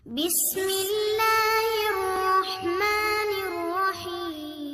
بسم الله الرحمن الرحيم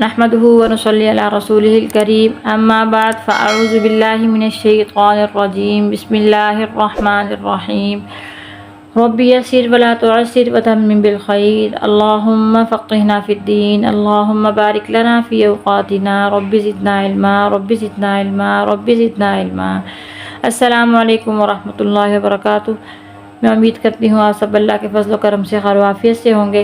نحمده ونصلي على رسوله الكريم أما بعد فأعوذ بالله من الشيطان الرجيم بسم الله الرحمن الرحيم رب يسر ولا تعسر وتمم بالخير اللهم فقهنا في الدين اللهم بارك لنا في أوقاتنا رب زدنا علما رب زدنا علما رب زدنا علما السلام علیکم ورحمۃ اللہ وبرکاتہ۔ میں امید کرتی ہوں آپ سب اللہ کے فضل و کرم سے خیر و عافیت سے ہوں گے۔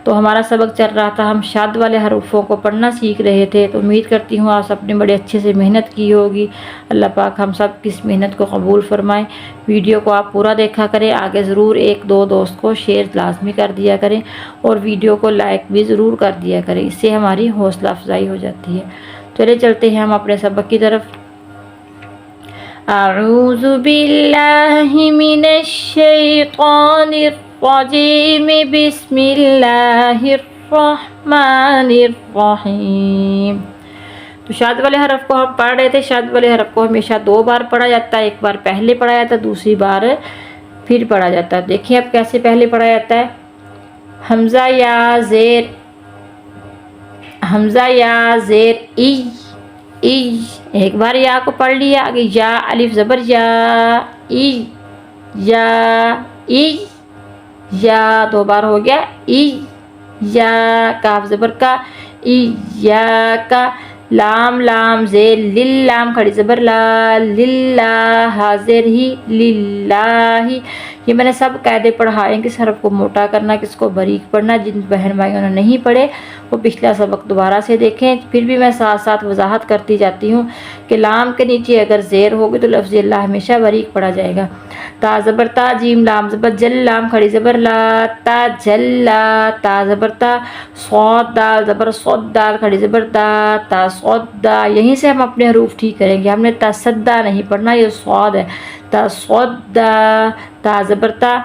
تو ہمارا سبق چل رہا تھا، ہم شاد والے حروفوں کو پڑھنا سیکھ رہے تھے، تو امید کرتی ہوں آپ سب نے بڑے اچھے سے محنت کی ہوگی۔ اللہ پاک ہم سب کی اس محنت کو قبول فرمائے۔ ویڈیو کو آپ پورا دیکھا کریں، آگے ضرور ایک دو دوست کو شیئر لازمی کر دیا کریں اور ویڈیو کو لائک بھی ضرور کر دیا کریں، اس سے ہماری حوصلہ افزائی ہو جاتی ہے۔ چلے چلتے ہیں ہم اپنے سبق کی طرف۔ اعوذ باللہ من الشیطان الرجیم بسم اللہ الرحمن الرحیم۔ تو شاد والے حرف کو ہم پڑھ رہے تھے۔ شاد والے حرف کو ہمیشہ دو بار پڑھا جاتا ہے، ایک بار پہلے پڑھا جاتا ہے، دوسری بار پھر پڑھا جاتا ہے۔ دیکھیں اب کیسے پہلے پڑھا جاتا ہے۔ حمزہ یا زیر، حمزہ یا زیر ای ای، ایک بار یا کو پڑھ لیا، آگے یا الف زبر یا ای یا ای یا، دو بار ہو گیا ای یا، کاف زبر کا ای یا کا، لام لام زیر لل، لام کھڑی زبر لا، للہ حاضر ہی للہ۔ یہ میں نے سب قاعدے پڑھائے، کس حرف کو موٹا کرنا، کس کو باریک پڑھنا۔ جن بہن بھائیوں نے نہیں پڑھے وہ پچھلا سبق دوبارہ سے دیکھیں۔ پھر بھی میں ساتھ ساتھ وضاحت کرتی جاتی ہوں کہ لام کے نیچے اگر زیر ہوگی تو لفظ اللہ ہمیشہ باریک پڑھا جائے گا۔ تا زبر تا، جیم لام زبر جل، لام کھڑی زبر لا، تا جلا، تا زبر تا، صاد دال زبر صد، دال کھڑی زبر دا، تا صد دا۔ یہیں سے ہم اپنے حروف ٹھیک کریں گے، ہم نے تصدا نہیں پڑھنا، یہ صاد ہے۔ تا صد دا، تا زبر تا،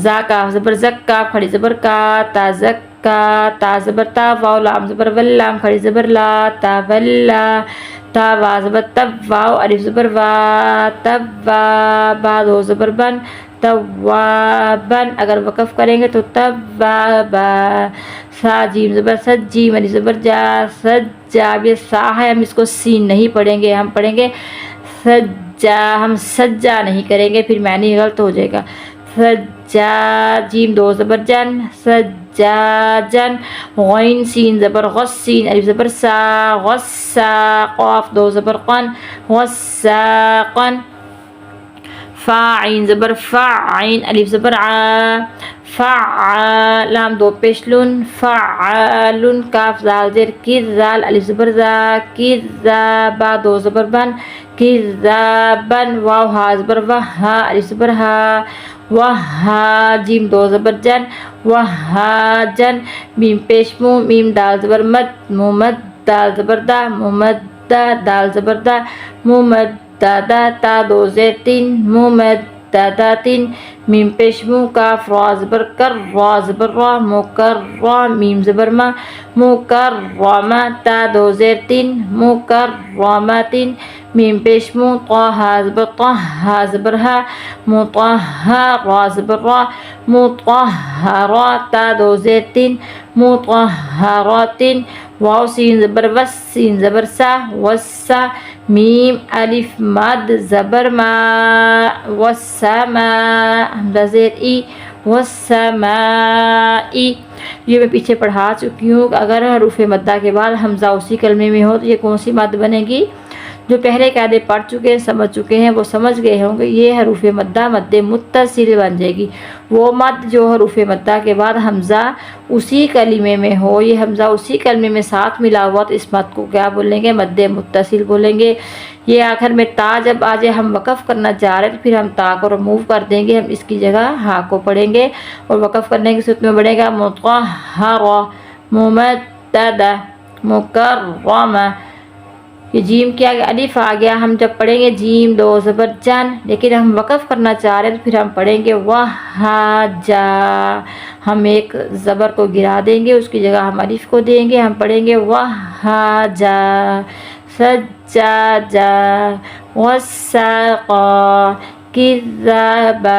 زا کاف زبر زک، کاف کھڑی زبر کا، تا زکا، تا زبر تا، واو لام زبر ول، لام کھڑی زبر لا، تا ولا، تا وا زبر تب، واو الف زبر وا، تب وا، با دو زبر بن، توابن۔ اگر وقف کریں گے تو تب وا با، سا جیم زبر سج، جیم الف زبر جا، سجا۔ یہ سا ہے، ہم اس کو سین نہیں پڑھیں گے، ہم پڑھیں گے سجا، ہم سجا نہیں کریں گے، پھر معنی غلط ہو جائے گا۔ سجا، جیم دو زبر جن، سجاجن۔ غین سین زبر غص، سین الف زبر سا، غصا، قاف دو زبر قن، غصاقن۔ فا عین زبر فع، عین الف زبر ع، فع، لام دو پیش لن، فعالن۔ کاف زال زیر کر، زال الف زبر زا، کذا، با دو زبر بن، کذابن۔ واو ہا زبر وہا، الف زبر ہا، وہا، جیم دو زبر جن، وہاجن۔ میم پیش مو، میم دال زبر مد، ممد، دال زبر دا، ممدہ، دال زبر دا، ممددہ۔ تا دو زیر تین، ممدداتن۔ میم پیش مو، کاف را زبر کر، را زبر را، مکرم، میم زبر ما، مکرمہ۔ تا دو زیر تین، مکرمتن۔ میم پیش مو، طا ہا زبر طہ، ہا زبر ہا، مطہر، را زبر را، مطہرہ۔ تا دو زیر تین، مطہراتن۔ واو سین زبر وس، سین زبر سا، وسا۔ میم الف مد زبر ما، والسماء، حمزہ زیر ای، والسماء۔ یہ میں پیچھے پڑھا چکی ہوں، اگر حروف مدہ کے بعد حمزہ اسی کلمے میں ہو تو یہ کون سی مد بنے گی؟ جو پہلے قاعدے پڑھ چکے ہیں، سمجھ چکے ہیں، وہ سمجھ گئے ہوں گے، یہ حروف مدہ مد متصل بن جائے گی۔ وہ مد جو حروف مدہ کے بعد حمزہ اسی کلمے میں ہو، یہ حمزہ اسی کلمے میں ساتھ ملا ہوا، تو اس مد کو کیا بولیں گے؟ مد متصل بولیں گے۔ یہ آخر میں تا جب آ جائے، ہم وقف کرنا چاہ رہے ہیں تو پھر ہم تا کو ریموو کر دیں گے، ہم اس کی جگہ ہا کو پڑھیں گے، اور وقف کرنے کی صورت میں بڑھے گا مطہرہ، ممددہ، مکرمہ۔ یہ جیم کیا گیا؟ الف آ گیا، ہم جب پڑھیں گے جیم دو زبر جن، لیکن ہم وقف کرنا چاہ رہے ہیں تو پھر ہم پڑھیں گے وہاجا، ہم ایک زبر کو گرا دیں گے، اس کی جگہ ہم الف کو دیں گے، ہم پڑھیں گے وہاجا، سجاجا، وساقا، کذابا،